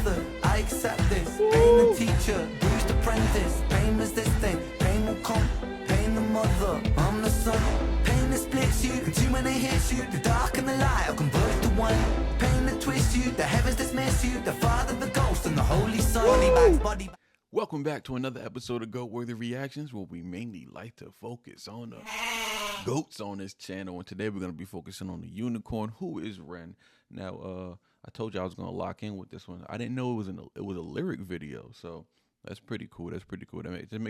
author, I accept this. Pain the teacher, Bruce the apprentice. Pain was this thing, pain will come. Pain the mother, I'm the son. Pain that splits you, and too many hits you. The dark and the light are converged to one. Pain that twists you, the heavens dismiss you. The Father, the Ghost, and the Holy Son. Body bags, body bags. Welcome back to another episode of Goat-Worthy Reactions, where we mainly like to focus on the goats on this channel. And today we're going to be focusing on the unicorn, who is Ren. Now, I told you I was going to lock in with this one. I didn't know it was a lyric video, so that's pretty cool. That's pretty cool. It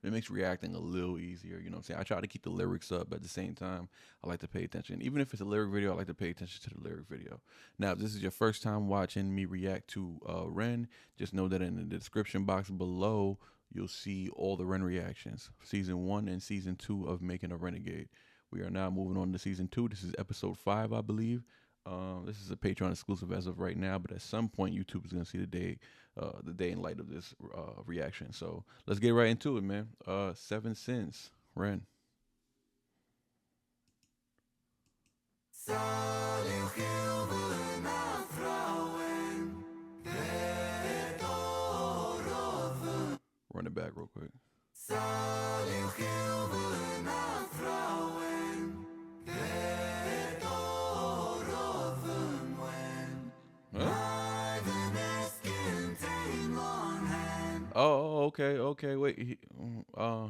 makes reacting a little easier. You know what I'm saying? I try to keep the lyrics up, but at the same time, I like to pay attention. Even if it's a lyric video, I like to pay attention to the lyric video. Now, if this is your first time watching me react to Ren, just know that in the description box below, you'll see all the Ren reactions, season 1 and season 2 of Making-A-RENegade. We are now moving on to season 2. This is episode 5, I believe. This is a Patreon exclusive as of right now, but at some point YouTube is gonna see the day in light of this reaction. So let's get right into it, man. SEVENSINS, Ren. Run it back real quick. Oh, okay. Wait,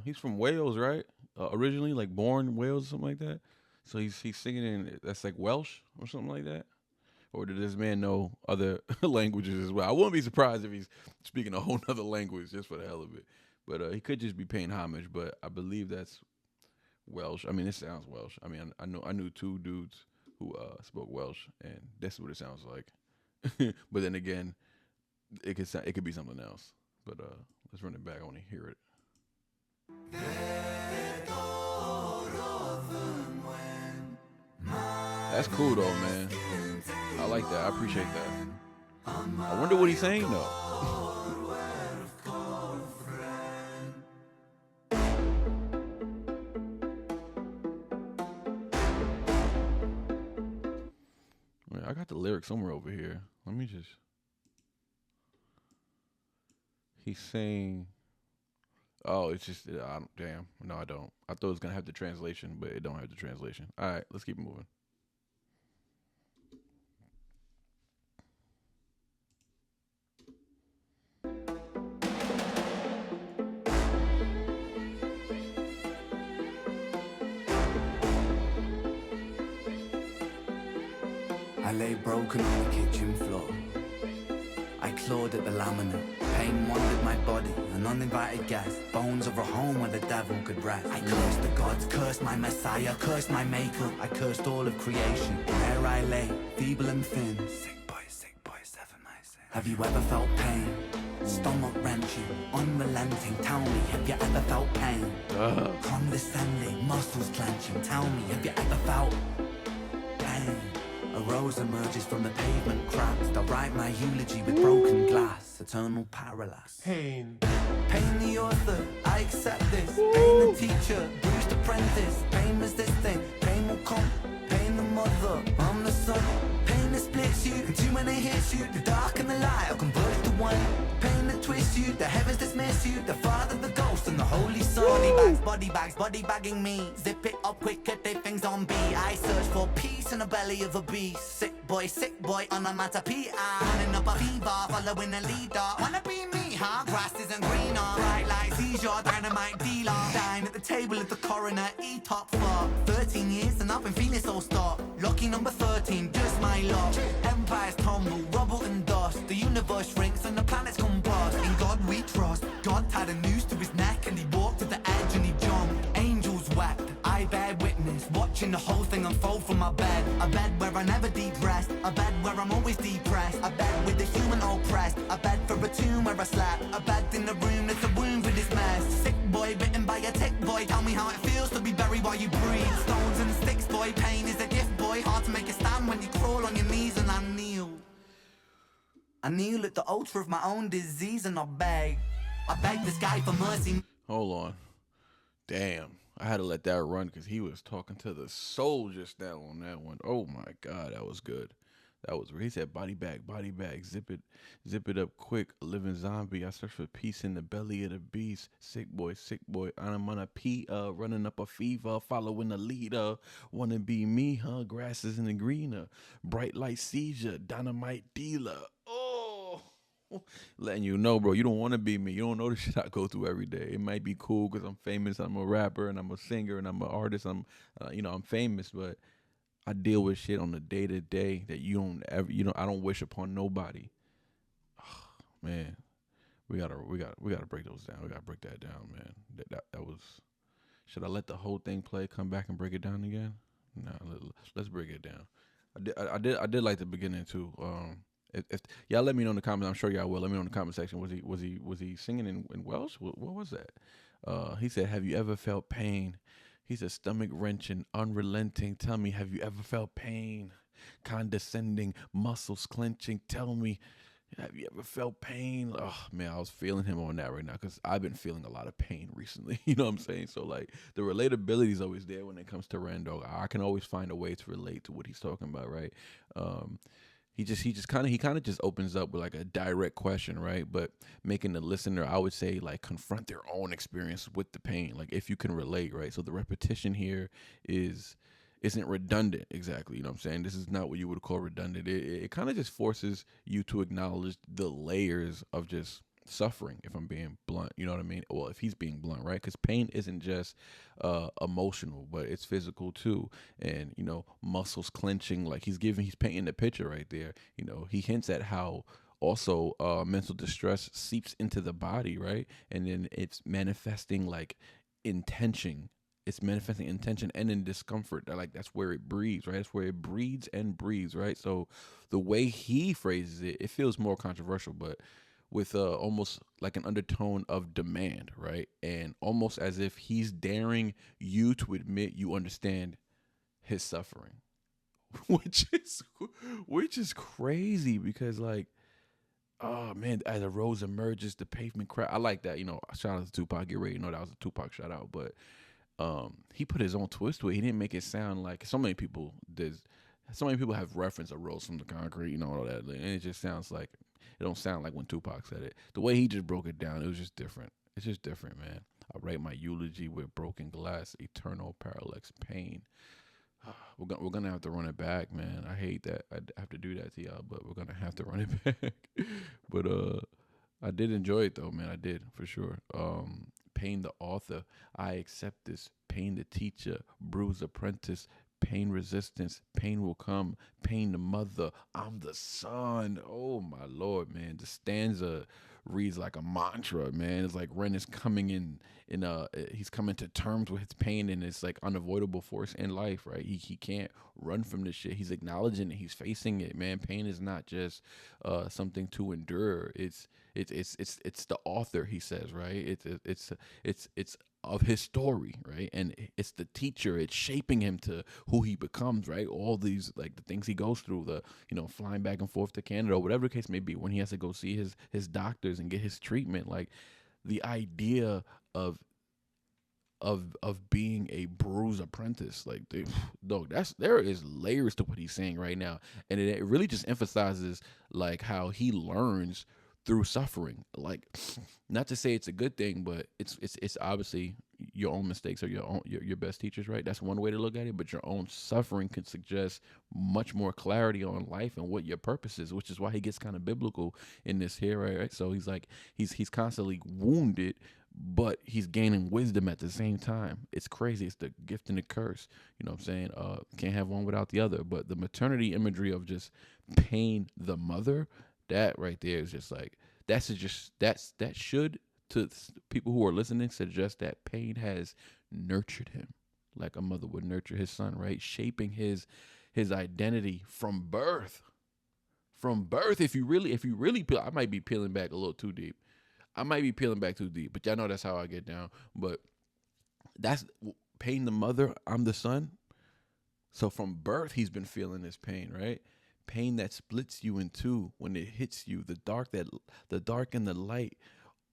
he's from Wales, right? Originally, like born in Wales or something like that. So he's singing in that's like Welsh or something like that. Or did this man know other languages as well? I wouldn't be surprised if he's speaking a whole nother language just for the hell of it. But he could just be paying homage. But I believe that's Welsh. I mean, it sounds Welsh. I mean, I knew 2 dudes who spoke Welsh, and that's what it sounds like. But then again, it could be something else. But let's run it back. I want to hear it. That's cool though, man. I like that. I appreciate that. I wonder what he's saying though. I got the lyrics somewhere over here. Let me just. He's saying, oh, it's just, damn. No, I don't. I thought it was going to have the translation, but it don't have the translation. All right, let's keep moving. I lay broken on the kitchen floor. I clawed at the laminate. Pain wandered my body, an uninvited guest. Bones of a home where the devil could rest. I cursed the gods, cursed my messiah, cursed my maker. I cursed all of creation. There I lay, feeble and thin. Sick boy, 7/9. Have you ever felt pain? Stomach wrenching, unrelenting. Tell me, have you ever felt pain? Condescending, muscles clenching. Tell me, have you ever felt pain? A rose emerges from the pavement cracks. I write my eulogy with broken glass. Eternal parallax. Pain. Pain the author, I accept this. Pain the teacher, Bruce the apprentice. Pain was this thing, pain will come. Pain the mother, I'm the son. Pain that splits you, and too many hits you. The dark and the light are converged to one. Pain that twists you, the heavens dismiss you. The Father, the Ghost, and the Holy Son. Body bagging me. Zip it up quick, get they things on B. I search for peace in the belly of a beast. Sick boy, onomatopoeia. Running up a fever, following a leader. Wanna be me, huh? Grass isn't greener. Bright lights, he's your dynamite dealer. Dine at the table of the coroner, E-top for 13 years and I've been feeling so stuck. Lucky number 13, just my luck. Empires tumble, rubble and dust. The universe shrinks and the planets combust. In God we trust. God tied a noose to his neck and he walked to the edge and he jumped. Angels wept, I bear witness, watching the whole thing unfold from my bed. A bed where I never deep rest, a bed where I'm always depressed. A bed with the human oppressed, a bed for a tomb where I slept. A bed in the room that's a womb for this mess. Sick boy bitten by a tick boy, tell me how it feels to be buried while you breathe. Stones and sticks boy, pain is a gift boy. Hard to make a stand when you crawl on your knees and I kneel. I kneel at the altar of my own disease and I beg this guy for mercy. Hold on. Damn. I had to let that run because he was talking to the soul just now on that one. Oh my God, that was good. That was where he said, body bag, zip it up quick. A living zombie. I search for peace in the belly of the beast. Sick boy, I'm on a pee, running up a fever, following the leader. Wanna be me, huh? Grass is in the greener. Bright light seizure, dynamite dealer. Oh, letting you know, bro, you don't want to be me. You don't know the shit I go through every day. It might be cool because I'm famous. I'm a rapper and I'm a singer and I'm an artist. I'm famous, but I deal with shit on the day to day that you don't ever, I don't wish upon nobody. Man, we gotta break those down. We gotta break that down, man. That was. Should I let the whole thing play? Come back and break it down again? Nah, let's break it down. I did like the beginning too. If y'all let me know in the comments, I'm sure y'all will. Let me know in the comment section. Was he singing in Welsh? What was that? He said, "Have you ever felt pain?" He said, "Stomach wrenching, unrelenting. Tell me, have you ever felt pain? Condescending, muscles clenching. Tell me, have you ever felt pain?" Oh man, I was feeling him on that right now because I've been feeling a lot of pain recently. You know what I'm saying? So like the relatability is always there when it comes to Randall. I can always find a way to relate to what he's talking about, right? Um, he kind of just opens up with like a direct question, right? But making the listener, I would say, like confront their own experience with the pain, like if you can relate, right? So the repetition here is isn't redundant exactly. You know what I'm saying? This is not what you would call redundant. It kind of just forces you to acknowledge the layers of just suffering, if I'm being blunt. You know what I mean? Well, if he's being blunt, right? Because pain isn't just emotional, but it's physical too. And, muscles clenching, like he's painting the picture right there. He hints at how also mental distress seeps into the body, right? And then it's manifesting like intention, it's manifesting intention and in discomfort. Like that's where it breeds, right? That's where it breeds and breathes, right? So the way he phrases it, it feels more controversial, but with almost like an undertone of demand, right? And almost as if he's daring you to admit you understand his suffering, which is crazy because like, oh man, as a rose emerges, the pavement crack. I like that. Shout out to Tupac. Get ready. That was a Tupac shout out, but he put his own twist to it. He didn't make it sound like so many people. So many people have referenced a rose from the concrete, all that, and it just sounds like it don't sound like when Tupac said it. The way he just broke it down, it was just different. It's just different, man. I write my eulogy with broken glass, eternal parallax pain. We're gonna have to run it back, man. I hate that I have to do that to y'all, but we're gonna have to run it back. But I did enjoy it though, man. I did for sure. Pain the author, I accept this. Pain the teacher, bruise apprentice, pain resistance, pain will come. Pain the mother, I'm the son. Oh my lord, man. The stanza reads like a mantra, man. It's like Ren is coming he's coming to terms with his pain and it's like unavoidable force in life, right? He can't run from this shit. He's acknowledging it, he's facing it, man. Pain is not just something to endure. It's the author, he says, right? It's of his story, right? And it's the teacher, it's shaping him to who he becomes, right? All these like the things he goes through, the flying back and forth to Canada, or whatever the case may be, when he has to go see his doctors and get his treatment, like the idea of being a bruise apprentice, like dog, there is layers to what he's saying right now, and it really just emphasizes like how he learns through suffering. Like, not to say it's a good thing, but it's obviously your own mistakes are your best teachers, right? That's one way to look at it. But your own suffering can suggest much more clarity on life and what your purpose is, which is why he gets kind of biblical in this here, right? So he's like he's constantly wounded, but he's gaining wisdom at the same time. It's crazy. It's the gift and the curse. You know what I'm saying? Can't have one without the other. But the maternity imagery of just pain the mother, that right there is just like that should, to people who are listening, suggest that pain has nurtured him like a mother would nurture his son, right? Shaping his identity from birth. From birth. If you really I might be peeling back a little too deep. I might be peeling back too deep, but y'all know that's how I get down. But that's pain the mother, I'm the son. So from birth, he's been feeling this pain, right? Pain that splits you in two when it hits you. The dark and the light,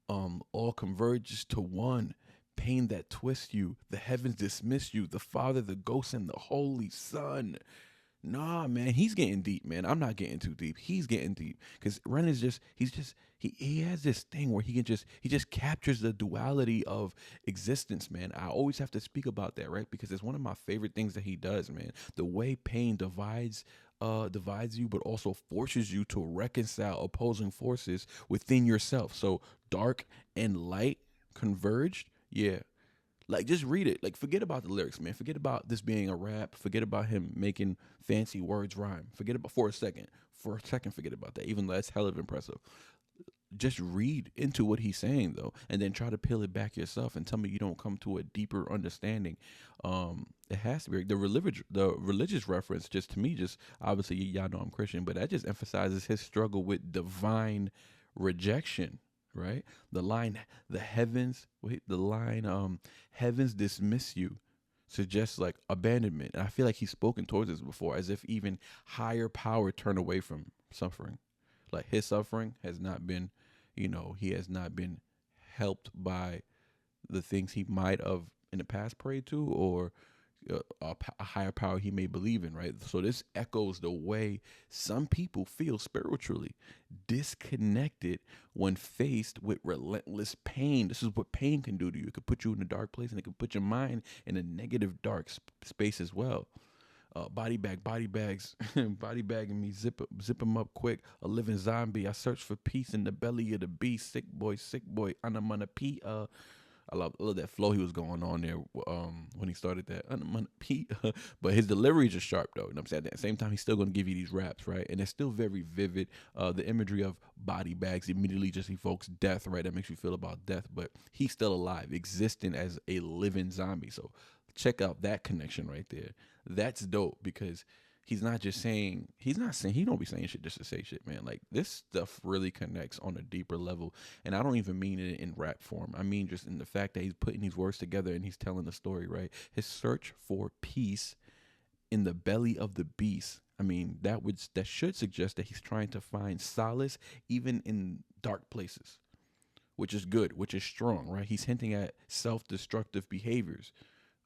all converges to one. Pain that twists you. The heavens dismiss you. The Father, the Ghost, and the Holy Son. Nah, man, he's getting deep, man. I'm not getting too deep. He's getting deep because Ren is just he has this thing where he just captures the duality of existence, man. I always have to speak about that, right? Because it's one of my favorite things that he does, man. The way pain divides you, but also forces you to reconcile opposing forces within yourself. So dark and light converged, yeah. Like, just read it. Like, forget about the lyrics, man. Forget about this being a rap. Forget about him making fancy words rhyme. Forget about for a second. For a second, forget about that. Even though that's hell of impressive. Just read into what he's saying, though, and then try to peel it back yourself and tell me you don't come to a deeper understanding. It has to be the religious reference. Just to me, just obviously y'all know I'm Christian, but that just emphasizes his struggle with divine rejection. Right, the line, heavens dismiss you, suggests like abandonment. And I feel like he's spoken towards this before, as if even higher power turned away from suffering. Like his suffering has not been, he has not been helped by the things he might have in the past prayed to, or a higher power he may believe in, right? So this echoes the way some people feel spiritually disconnected when faced with relentless pain. This is what pain can do to you. It could put you in a dark place, and it could put your mind in a negative, dark space as well. Body bags, body bagging me, zip them up quick. A living zombie. I search for peace in the belly of the beast. Sick boy, anamana I love that flow he was going on there when he started that. But his delivery is just sharp, though. You know what I'm saying? At the same time, he's still going to give you these raps, right? And it's still very vivid. The imagery of body bags immediately just evokes death, right? That makes you feel about death. But he's still alive, existing as a living zombie. So check out that connection right there. That's dope, because he don't be saying shit just to say shit, man. Like, this stuff really connects on a deeper level. And I don't even mean it in rap form. I mean just in the fact that he's putting these words together and he's telling the story, right? His search for peace in the belly of the beast. I mean, that should suggest that he's trying to find solace even in dark places, which is good, which is strong, right? He's hinting at self-destructive behaviors.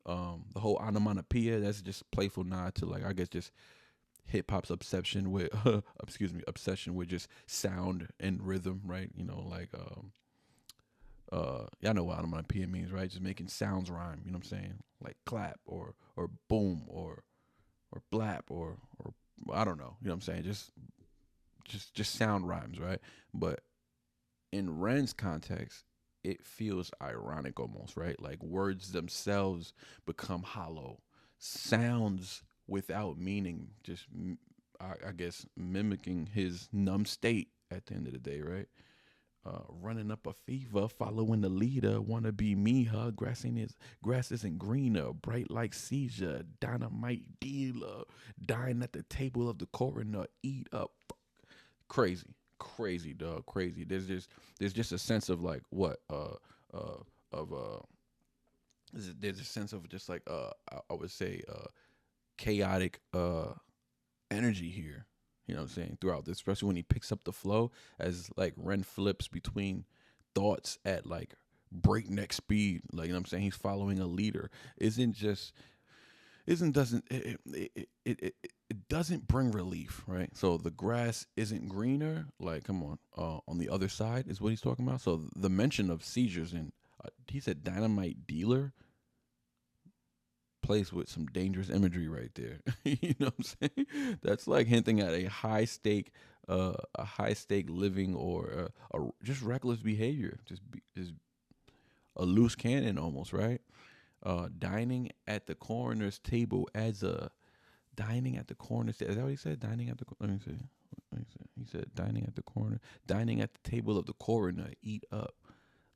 The whole onomatopoeia, that's just playful nod to, like, I guess just hip hop's obsession with just sound and rhythm, right? Like y'all know what onomatopoeia means, right? Just making sounds rhyme, you know what I'm saying? Like clap or boom or blap or I don't know, you know what I'm saying? Just sound rhymes, right? But in Ren's context, it feels ironic almost, right? Like words themselves become hollow. Sounds without meaning, just, I guess, mimicking his numb state at the end of the day, right? Running up a fever, following the leader, wanna be me, huh? Grass isn't greener, bright like seizure, dynamite dealer, dying at the table of the coroner, eat up. Crazy, dog, crazy. There's just a sense of like there's a sense of just like I would say chaotic energy here, you know what I'm saying, throughout this, especially when he picks up the flow as like Ren flips between thoughts at like breakneck speed, like, you know what I'm saying, he's following a leader. It doesn't bring relief, right? So the grass isn't greener, like, come on the other side is what he's talking about. So the mention of seizures and he said dynamite dealer plays with some dangerous imagery right there. You know what I'm saying? That's like hinting at a high stake living, or just reckless behavior, just a loose cannon almost, right? Dining at the coroner's table as a dining at the coroner's table. Is that what he said? Dining at the, let me see. He said dining at the corner, dining at the table of the coroner, eat up.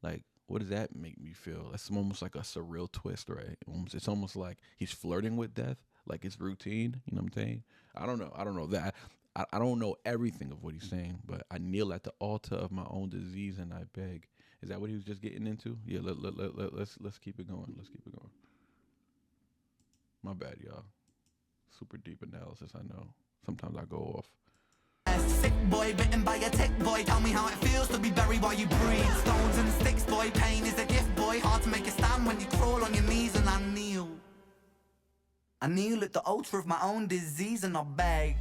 Like, what does that make me feel? That's almost like a surreal twist, right? It's almost like he's flirting with death, like it's routine. You know what I'm saying? I don't know that. I don't know everything of what he's saying, but I kneel at the altar of my own disease and I beg. Is that what he was just getting into? Yeah, let's keep it going. Let's keep it going. My bad, y'all. Super deep analysis, I know. Sometimes I go off. Sick boy, bitten by a tick boy. Tell me how it feels to be buried while you breathe. Stones and sticks, boy. Pain is a gift, boy. Hard to make a stand when you crawl on your knees and I kneel. I kneel at the altar of my own disease and I beg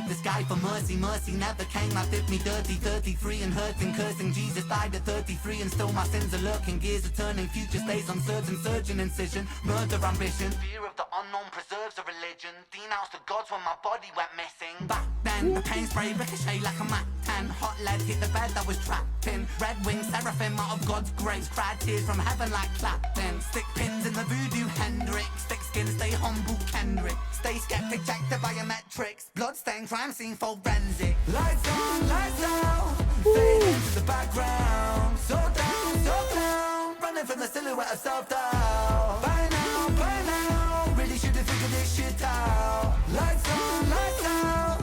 the sky for mercy, mercy never came. I did me dirty, 33 and hurting, cursing. Jesus died at 33 and still my sins are lurking. Gears are turning, future stays uncertain. Surgeon incision, murder ambition. Fear of the unknown preserves a religion. Denounced the gods when my body went missing. Back then, the pain spray ricochet like a Mac 10. Hot lead hit the bed I was trapped in. Red wings, seraphim out of God's grace. Cried tears from heaven like clapping. Stick pins in the voodoo Hendrix. Stick skin, stay humble Kendrick. Stay skeptic, check the biometrics. Bloodstained crime scene forensic. Lights on, lights out. Fade into the background. So down. Running from the silhouette of self-doubt. By now, really should have figured this shit out. Lights on, lights out.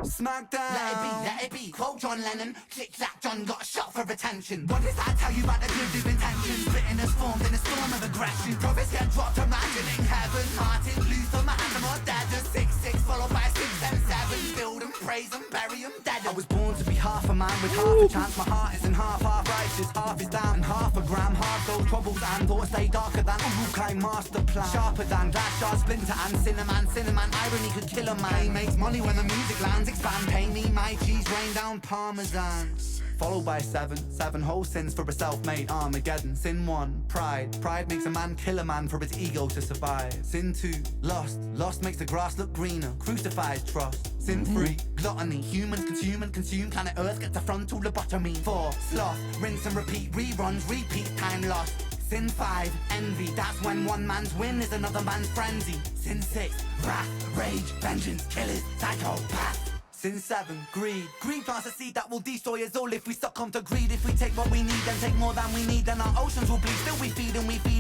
Smackdown. Let it be. Quote John Lennon. Click clack, John got shot for attention. What does that tell you about the good of intentions? Written as formed in a storm of aggression. Prophets get dropped, imagining heaven. Martin Luther, Mahatma, Dad, 6-6 followed by 6 and 7. Build and praise and bury them dead. I was born to be half a man with half a chance. My heart isn't half righteous, half is down and half a gram. Half those troubles and thoughts stay darker than a Rukai master plan. Sharper than glass shards, splinter and cinnamon. Irony could kill a man. He makes money when the music lands. Expand, pay me my cheese, rain down parmesan. Followed by seven whole sins for a self-made Armageddon. Sin 1, pride. Pride makes a man kill a man for his ego to survive. Sin 2, lust makes the grass look greener. Crucifies trust. Sin 3, gluttony. Humans consume planet Earth gets a frontal lobotomy. 4, sloth, rinse and repeat, reruns, repeat, time lost. Sin 5, envy. That's when one man's win is another man's frenzy. Sin 6, wrath, rage, vengeance, killers, psychopath. Sin 7, greed. Greed plants a seed that will destroy us all if we succumb to greed. If we take what we need and take more than we need, then our oceans will bleed. Still we feed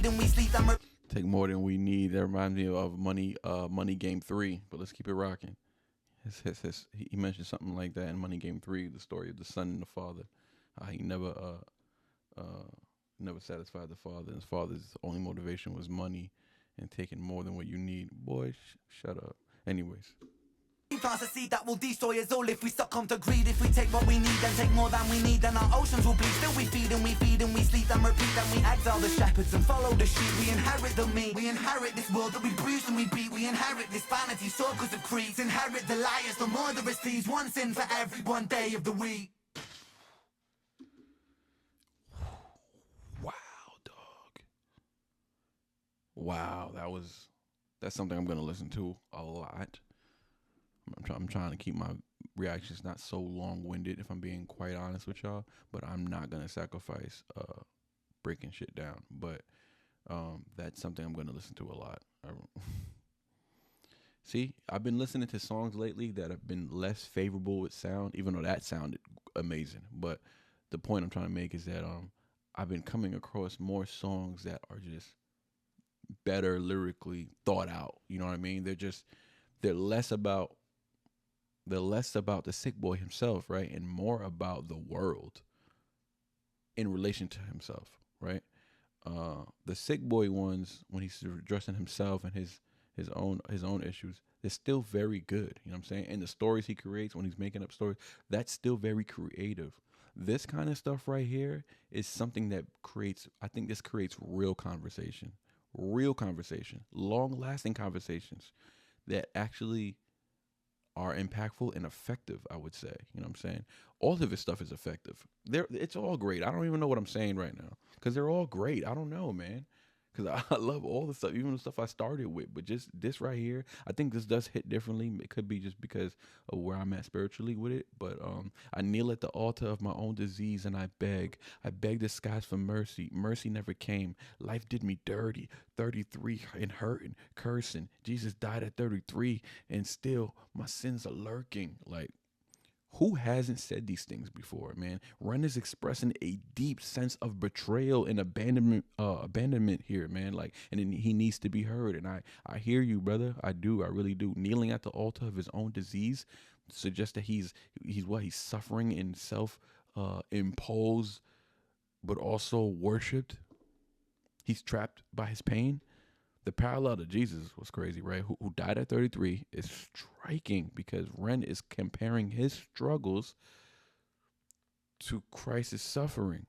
and we sleep and Take more than we need. That reminds me of Money Game 3, but let's keep it rocking. He mentioned something like that in Money Game 3, the story of the son and the father. He never satisfied the father, and his father's only motivation was money and taking more than what you need. Boy, shut up. Anyways. plants a seed that will destroy us all if we succumb to greed. If we take what we need and take more than we need, then our oceans will bleed. Still we feed and we sleep and repeat, and we exile the shepherds and follow the sheep. We inherit the meat, we inherit this world that we bruise and we beat. We inherit this vanity, circles of creeds. Inherit the liars, the murderous thieves. One sin for every one day of the week. Wow, dog. Wow, that's something I'm gonna listen to a lot. I'm trying to keep my reactions not so long-winded, if I'm being quite honest with y'all, but I'm not gonna sacrifice breaking shit down. But that's something I'm gonna listen to a lot. See, I've been listening to songs lately that have been less favorable with sound, even though that sounded amazing. But the point I'm trying to make is that I've been coming across more songs that are just better lyrically thought out. You know what I mean? They're less about the sick boy himself, right? And more about the world in relation to himself, right? The sick boy ones, when he's addressing himself and his own issues, they're still very good. You know what I'm saying? And the stories he creates when he's making up stories, that's still very creative. This kind of stuff right here is something that I think this creates real conversation, long-lasting conversations that actually are impactful and effective, I would say. You know what I'm saying? All of his stuff is effective. It's all great. I don't even know what I'm saying right now because they're all great. I don't know, man. Because I love all the stuff, even the stuff I started with. But just this right here, I think this does hit differently. It could be just because of where I'm at spiritually with it. But I kneel at the altar of my own disease and I beg the skies for mercy. Mercy never came. Life did me dirty. 33 and hurting, cursing. Jesus died at 33 and still my sins are lurking. Like, who hasn't said these things before, man? REN is expressing a deep sense of betrayal and abandonment here, man. Like, and he needs to be heard. And I hear you, brother. I do. I really do. Kneeling at the altar of his own disease suggests that he's suffering in self imposed, but also worshipped. He's trapped by his pain. The parallel to Jesus was crazy, right? Who died at 33 is striking because REN is comparing his struggles to Christ's suffering.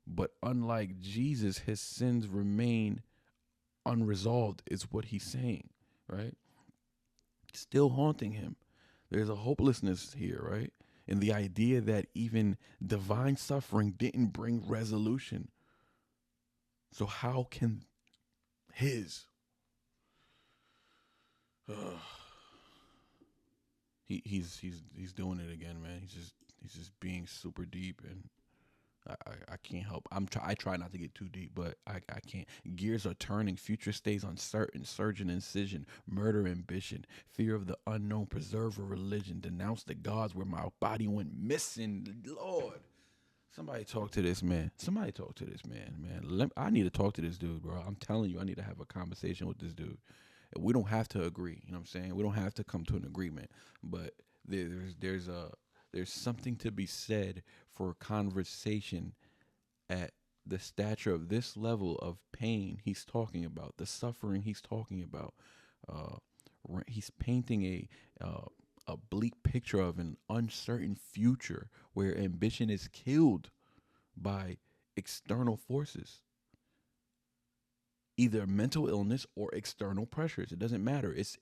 But unlike Jesus, his sins remain unresolved, is what he's saying. right? Still haunting him. There's a hopelessness here, right? And the idea that even divine suffering didn't bring resolution. So how can his he's doing it again, man. He's just being super deep, and I can't help. I try not to get too deep, but I can't. Gears are turning. Future stays uncertain. Surgeon incision. Murder ambition. Fear of the unknown. Preserver religion. Denounce the gods where my body went missing. Lord, somebody talk to this man. Somebody talk to this man, man. I need to talk to this dude, bro. I'm telling you, I need to have a conversation with this dude. We don't have to agree. You know what I'm saying? We don't have to come to an agreement, but there's something to be said for conversation at the stature of this level of pain he's talking about, the suffering he's talking about. He's painting a bleak picture of an uncertain future where ambition is killed by external forces, either mental illness or external pressures. It doesn't matter. It's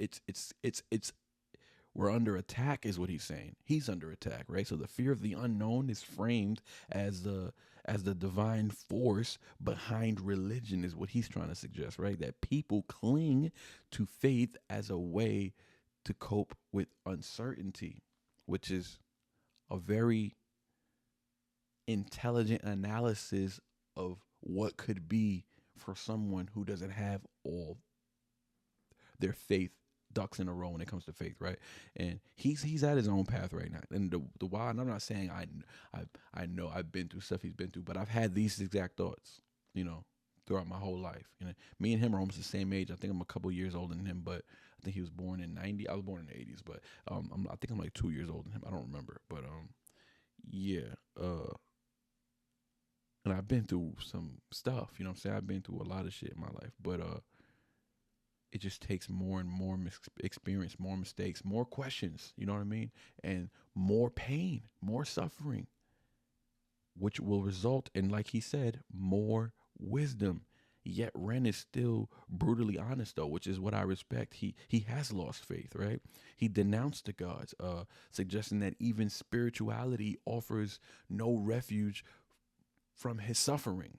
we're under attack is what he's saying. He's under attack, right? So the fear of the unknown is framed as the divine force behind religion is what he's trying to suggest, right? That people cling to faith as a way to cope with uncertainty, which is a very intelligent analysis of what could be for someone who doesn't have all their faith ducks in a row when it comes to faith, right? And he's at his own path right now. And the why, and I'm not saying I know I've been through stuff he's been through, but I've had these exact thoughts, throughout my whole life. Me and him are almost the same age. I think I'm a couple years older than him, but I think he was born in '90. I was born in the '80s, but I think I'm like 2 years older than him. I don't remember, but yeah. And I've been through some stuff, you know what I'm saying? I've been through a lot of shit in my life, but it just takes more and more experience, more mistakes, more questions, you know what I mean? And more pain, more suffering, which will result in, like he said, more wisdom. Yet Ren is still brutally honest, though, which is what I respect. He has lost faith, right? He denounced the gods, suggesting that even spirituality offers no refuge from his suffering.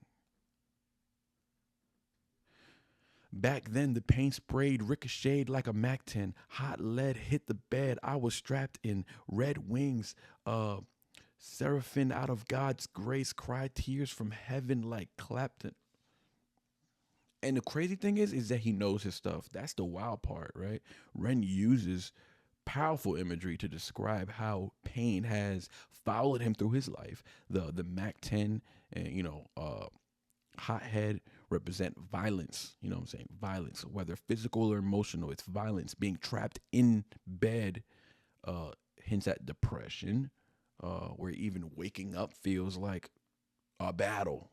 Back then, the paint sprayed, ricocheted like a MAC-10. Hot lead hit the bed. I was strapped in red wings. Seraphim out of God's grace cried tears from heaven like Clapton. And the crazy thing is that he knows his stuff. That's the wild part, right? Ren uses powerful imagery to describe how pain has followed him through his life. The MAC-10 and hothead represent violence. You know what I'm saying? Violence, whether physical or emotional. It's violence. Being trapped in bed hints at depression, where even waking up feels like a battle.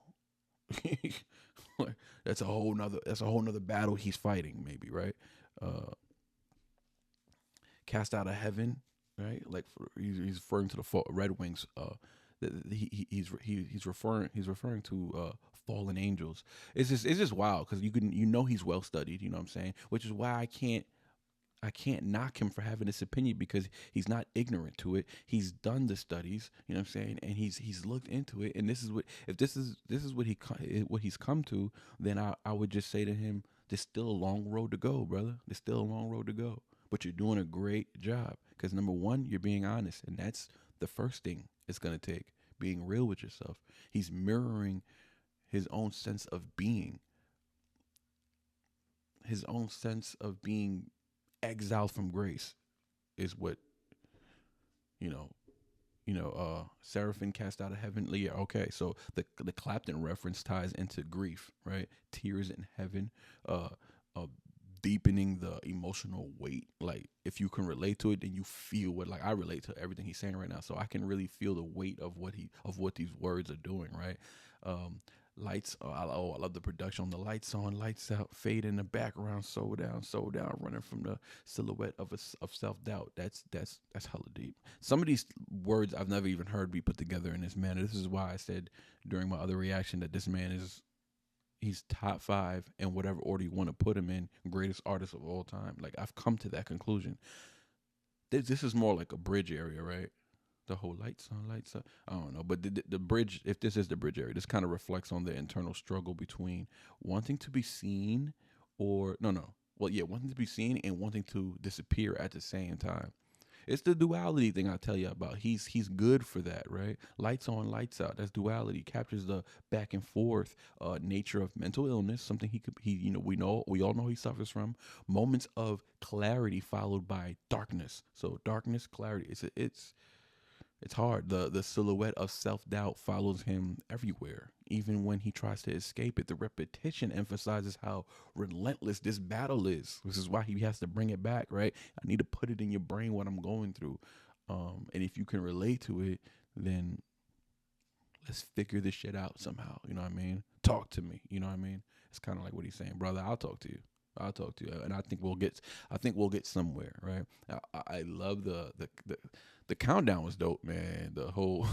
That's a whole nother battle he's fighting, maybe, right? Cast out of heaven, right? Like he's referring to the Red Wings. He's referring to fallen angels. It's just wild because he's well studied. You know what I'm saying? Which is why I can't knock him for having this opinion, because he's not ignorant to it. He's done the studies, you know what I'm saying, and he's looked into it. And this is what he's come to. Then I would just say to him, there's still a long road to go, brother. There's still a long road to go, but you're doing a great job. Because number one, you're being honest, and that's the first thing it's gonna take. Being real with yourself. He's mirroring his own sense of being. His own sense of being exiled from grace is what Seraphim cast out of heaven. Yeah, okay, so the Clapton reference ties into grief, right? Tears in heaven, deepening the emotional weight. Like, if you can relate to it, then you feel what, like, I relate to everything he's saying right now, so I can really feel the weight of what these words are doing, right? Lights. I love the production on the lights on, lights out, fade in the background, soul down, running from the silhouette of self-doubt. That's hella deep. Some of these words I've never even heard be put together in this manner. This is why I said during my other reaction that this man is, he's top 5 in whatever order you want to put him in, greatest artist of all time. Like, I've come to that conclusion. This is more like a bridge area, right? The whole lights on, lights up. I don't know, but the bridge. If this is the bridge area, this kind of reflects on the internal struggle between wanting to be seen, or no. Well, yeah, wanting to be seen and wanting to disappear at the same time. It's the duality thing I tell you about. He's good for that, right? Lights on, lights out. That's duality. Captures the back and forth nature of mental illness, something we all know he suffers from. Moments of clarity followed by darkness. So darkness, clarity. It's hard. The silhouette of self-doubt follows him everywhere, even when he tries to escape it. The repetition emphasizes how relentless this battle is. This is why he has to bring it back, right? I need to put it in your brain what I'm going through. And if you can relate to it, then let's figure this shit out somehow. You know what I mean? Talk to me. You know what I mean? It's kind of like what he's saying, brother. I'll talk to you. And I think we'll get somewhere, right? I love the countdown was dope, man. The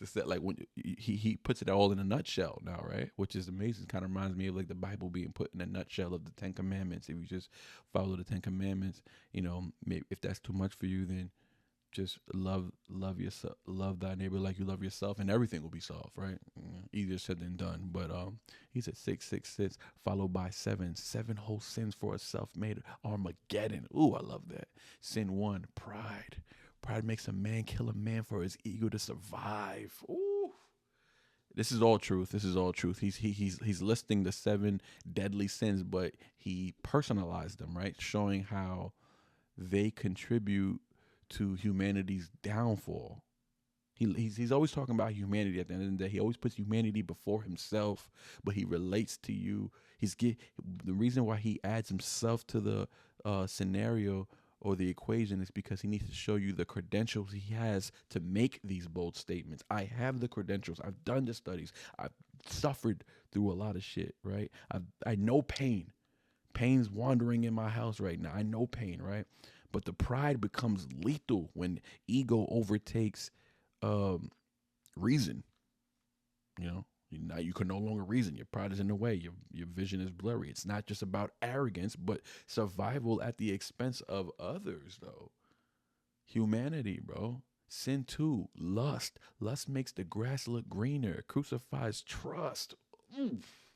set, like when he puts it all in a nutshell now, right? Which is amazing. Kind of reminds me of like the Bible being put in a nutshell of the 10 Commandments. If you just follow the 10 Commandments, maybe if that's too much for you, then just love yourself, love thy neighbor like you love yourself, and everything will be solved, right? Easier said than done. But he said 666 followed by 7 whole sins for a self-made Armageddon. Ooh, I love that. Sin 1, pride makes a man kill a man for his ego to survive. Ooh, this is all truth. He's listing the 7 deadly sins, but he personalized them, right? Showing how they contribute to humanity's downfall. He's always talking about humanity at the end of the day. He always puts humanity before himself, but he relates to you. The reason why he adds himself to the scenario or the equation is because he needs to show you the credentials he has to make these bold statements. I have the credentials. I've done the studies. I've suffered through a lot of shit, right? I know pain. Pain's wandering in my house right now. I know pain, right? But the pride becomes lethal when ego overtakes reason. Now you can no longer reason. Your pride is in the way. Your vision is blurry. It's not just about arrogance, but survival at the expense of others, though. Humanity, bro. Sin 2, lust. Lust makes the grass look greener. Crucifies trust. Oof.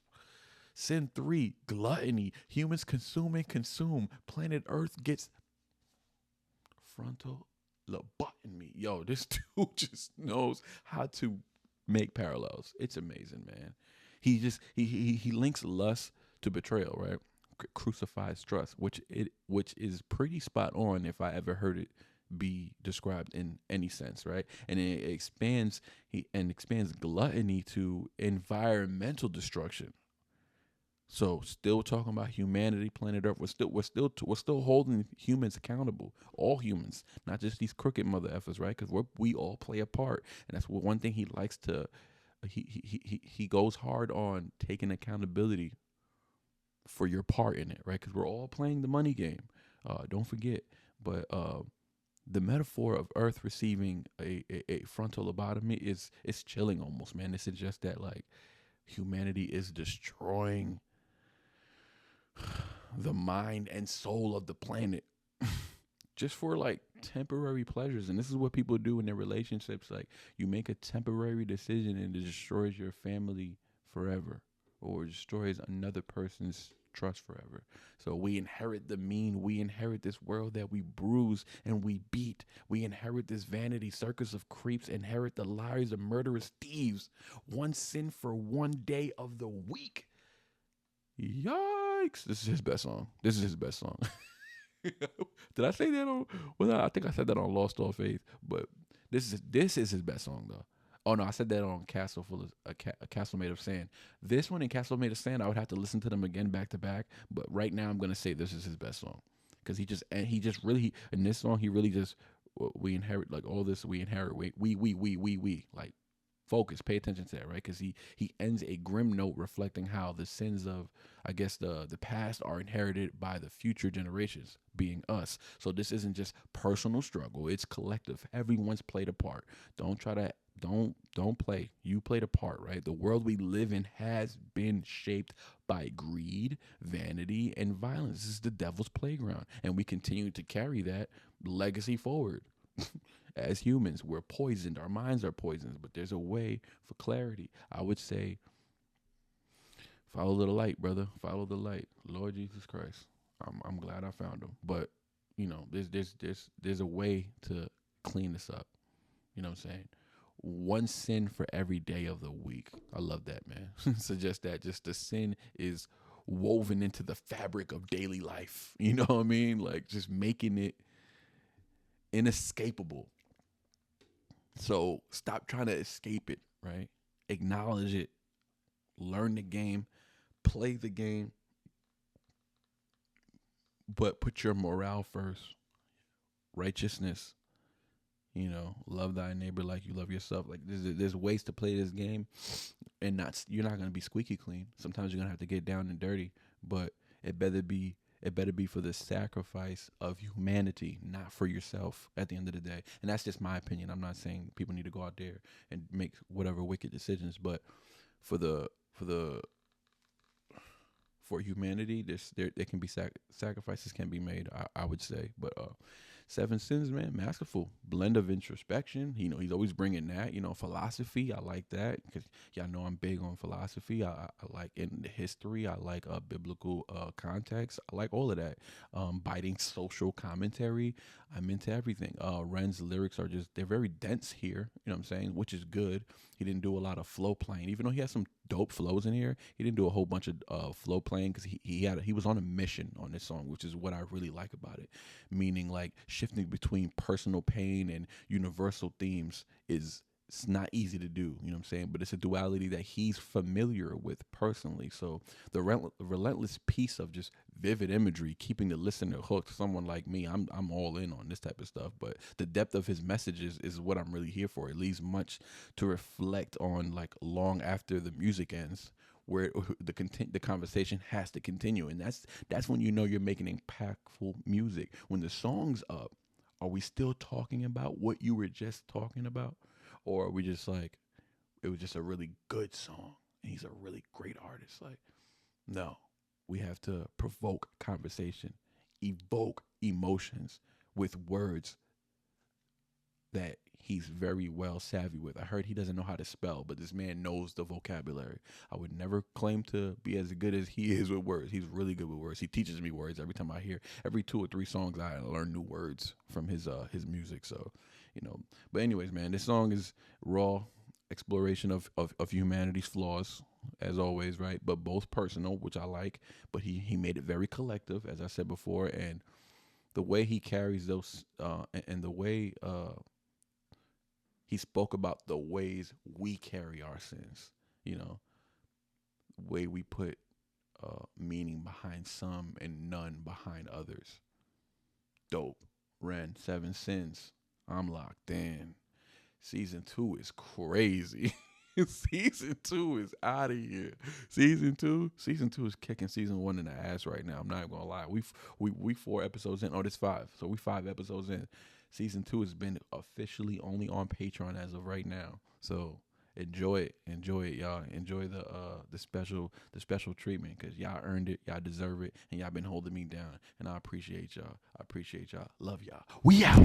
Sin 3, gluttony. Humans consume and consume. Planet Earth gets frontal lobotomy. Yo, this dude just knows how to make parallels. It's amazing, man. He links lust to betrayal, right? Crucifies trust, which is pretty spot on if I ever heard it be described in any sense, right? And it expands gluttony to environmental destruction. So still talking about humanity, planet Earth. We're still holding humans accountable. All humans, not just these crooked mother effers, right? Because we all play a part, and that's one thing he likes to. He goes hard on taking accountability for your part in it, right? Because we're all playing the money game. Don't forget. But the metaphor of Earth receiving a frontal lobotomy is chilling almost, man. It suggests that like humanity is destroying the mind and soul of the planet just for like temporary pleasures. And this is what people do in their relationships. Like, you make a temporary decision and it destroys your family forever, or destroys another person's trust forever. So we inherit the mean. We inherit this world that we bruise and we beat. We inherit this vanity circus of creeps, inherit the liars of murderous thieves. One sin for one day of the week. Yikes. This is his best song. Did I say that on? Well, I think I said that on Lost All Faith. But this is his best song though. Oh no, I said that on Castle Made of Sand. This one and Castle Made of Sand, I would have to listen to them again back to back. But right now, I'm gonna say this is his best song, because he just really in this song he really just we inherit like all this. We inherit we like. Focus, pay attention to that, right? Because he ends a grim note reflecting how the sins of, I guess, the past are inherited by the future generations, being us. So this isn't just personal struggle, it's collective. Everyone's played a part. Don't try to Don't play. You played a part, right? The world we live in has been shaped by greed, vanity, and violence. This is the devil's playground, and we continue to carry that legacy forward. As humans, we're poisoned. Our minds are poisoned, but there's a way for clarity. I would say, follow the light, brother. Follow the light. Lord Jesus Christ. I'm glad I found him. But you know, there's a way to clean this up. You know what I'm saying? One sin for every day of the week. I love that, man. Suggest that just the sin is woven into the fabric of daily life. You know what I mean? Like just making it inescapable. So stop trying to escape it, right? Acknowledge it. Learn the game. Play the game. But put your morale first. Righteousness. You know, love thy neighbor like you love yourself. Like there's ways to play this game, and you're not gonna be squeaky clean. Sometimes you're gonna have to get down and dirty, but it better be for the sacrifice of humanity, not for yourself. At the end of the day, and that's just my opinion. I'm not saying people need to go out there and make whatever wicked decisions, but for humanity, there can be sacrifices can be made. I would say, but Seven Sins, man, masterful blend of introspection. You know, he's always bringing that. You know, philosophy. I like that because y'all know I'm big on philosophy. I like in the history. I like biblical context. I like all of that. Biting social commentary. I'm into everything. Ren's lyrics are they're very dense here. You know what I'm saying? Which is good. He didn't do a lot of flow playing, even though he has some dope flows in here. He didn't do a whole bunch of flow playing because he was on a mission on this song, which is what I really like about it. Meaning like shifting between personal pain and universal themes it's not easy to do, you know what I'm saying? But it's a duality that he's familiar with personally. So the relentless piece of just vivid imagery, keeping the listener hooked. Someone like me, I'm all in on this type of stuff. But the depth of his messages is what I'm really here for. It leaves much to reflect on, like long after the music ends, where the conversation has to continue, and that's when you know you're making impactful music. When the song's up, are we still talking about what you were just talking about? Or are we just like, it was just a really good song and he's a really great artist? Like, no, we have to provoke conversation, evoke emotions with words that he's very well savvy with. I heard he doesn't know how to spell, but this man knows the vocabulary. I would never claim to be as good as he is with words. He's really good with words. He teaches me words every time I hear. Every 2 or 3 songs, I learn new words from his music. So, you know. But anyways, man, this song is raw exploration of humanity's flaws, as always, right? But both personal, which I like. But he made it very collective, as I said before, and the way he carries those and the way he spoke about the ways we carry our sins, you know, way we put meaning behind some and none behind others. Dope. Ren, Seven Sins. I'm locked in. Season 2 is crazy. Season 2 is out of here. Season 2 is kicking season 1 in the ass right now. I'm not even gonna lie. We 4 episodes in. Oh, this 5. So we 5 episodes in. Season 2 has been officially only on Patreon as of right now. So enjoy it, y'all. Enjoy the special treatment because y'all earned it, y'all deserve it, and y'all been holding me down. And I appreciate y'all. Love y'all. We out.